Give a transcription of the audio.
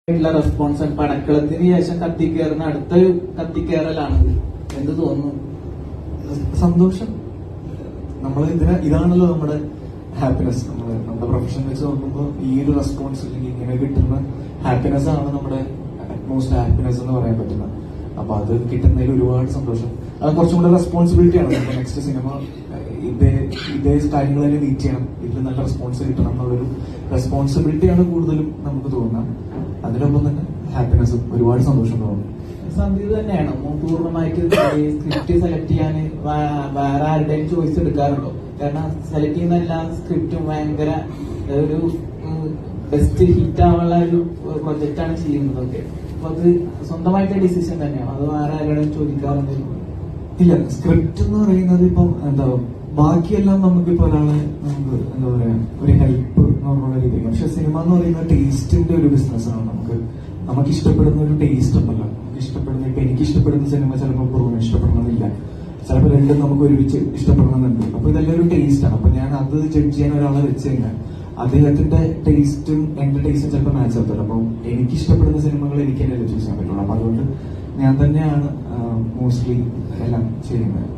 Response പടക്കളത്തിന് ശേഷം കത്തിക്കേറുന്ന അടുത്ത കത്തിക്കേറലാണ്. എന്ത് തോന്നുന്നു? സന്തോഷം. നമ്മൾ ഇതാണല്ലോ നമ്മുടെ ഹാപ്പിനെസ്. നമ്മുടെ പ്രൊഫഷൻ വെച്ച് നോക്കുമ്പോൾ ഈ ഒരു റെസ്പോൺസ് അല്ലെങ്കിൽ ഇങ്ങനെ കിട്ടുന്ന ഹാപ്പിനെസ് ആണ് നമ്മുടെ അറ്റ്മോസ്റ്റ് ഹാപ്പിനെസ് എന്ന് പറയാൻ പറ്റുന്നത്. അപ്പൊ അത് കിട്ടുന്നതിൽ ഒരുപാട് സന്തോഷം. അത് കുറച്ചും കൂടെ റെസ്പോൺസിബിലിറ്റി ആണ്. നമ്മുടെ നെക്സ്റ്റ് സിനിമ ഇതേ കാര്യങ്ങൾ തന്നെ മീറ്റ് ചെയ്യണം, ഇതിൽ നല്ല റെസ്പോൺസ് കിട്ടണം എന്നുള്ളൊരു റെസ്പോൺസിബിലിറ്റിയാണ് കൂടുതലും നമുക്ക് തോന്നുന്നത്. അതിനൊപ്പം തന്നെ ഹാപ്പിനെസ്സും ഒരുപാട് സന്തോഷം തോന്നുന്നു. സന്ദീപ് തന്നെയാണ് പൂർണ്ണമായിട്ട് സ്ക്രിപ്റ്റ് സെലക്ട് ചെയ്യാൻ വേറെ ആരുടെയും ചോയ്സ് എടുക്കാറുണ്ടോ? കാരണം സെലക്ട് ചെയ്യുന്ന എല്ലാ സ്ക്രിപ്റ്റും ഭയങ്കര ഒരു ബെസ്റ്റ് ഹിറ്റ് ആവാനുള്ള ഒരു പ്രൊജക്റ്റാണ് ചെയ്യുന്നതൊക്കെ. അപ്പൊ അത് സ്വന്തമായിട്ട് ഡിസിഷൻ തന്നെയാണ്, അത് വേറെ ആരോടും ചോദിക്കാറുണ്ട്? ഇല്ല, സ്ക്രിപ്റ്റ് എന്ന് പറയുന്നത് ഇപ്പം ബാക്കിയെല്ലാം നമുക്കിപ്പോ നമുക്ക് എന്താ പറയാ ഒരു ഹെൽപ്പ് എന്നുള്ള രീതിയിൽ. പക്ഷെ സിനിമ എന്ന് പറയുന്ന ടേസ്റ്റിന്റെ ഒരു ബിസിനസ്സാണ്. നമുക്ക് ഇഷ്ടപ്പെടുന്ന ഒരു ടേസ്റ്റ് ഉണ്ടല്ലോ. നമുക്ക് ഇഷ്ടപ്പെടുന്ന ഇപ്പൊ എനിക്ക് ഇഷ്ടപ്പെടുന്ന സിനിമ ചിലപ്പോൾ പൂർവ്വം ഇഷ്ടപ്പെടണമെന്നില്ല, ചിലപ്പോൾ രണ്ടും നമുക്ക് ഒരുമിച്ച് ഇഷ്ടപ്പെടണമെന്നുണ്ട്. അപ്പൊ ഇതെല്ലാം ഒരു ടേസ്റ്റ് ആണ്. അപ്പൊ ഞാൻ അത് ജഡ്ജ് ചെയ്യാൻ ഒരാളെ വെച്ച് കഴിഞ്ഞാൽ അദ്ദേഹത്തിന്റെ ടേസ്റ്റും എന്റെ ടേസ്റ്റും ചിലപ്പോൾ മാച്ച് ആകത്തില്ല. അപ്പം എനിക്ക് ഇഷ്ടപ്പെടുന്ന സിനിമകൾ എനിക്ക് തന്നെ ചൂസ് ചെയ്യാൻ പറ്റുള്ളൂ. അപ്പൊ അതുകൊണ്ട് ഞാൻ തന്നെയാണ് മോസ്റ്റ്ലി എല്ലാം ചെയ്യുന്നത്.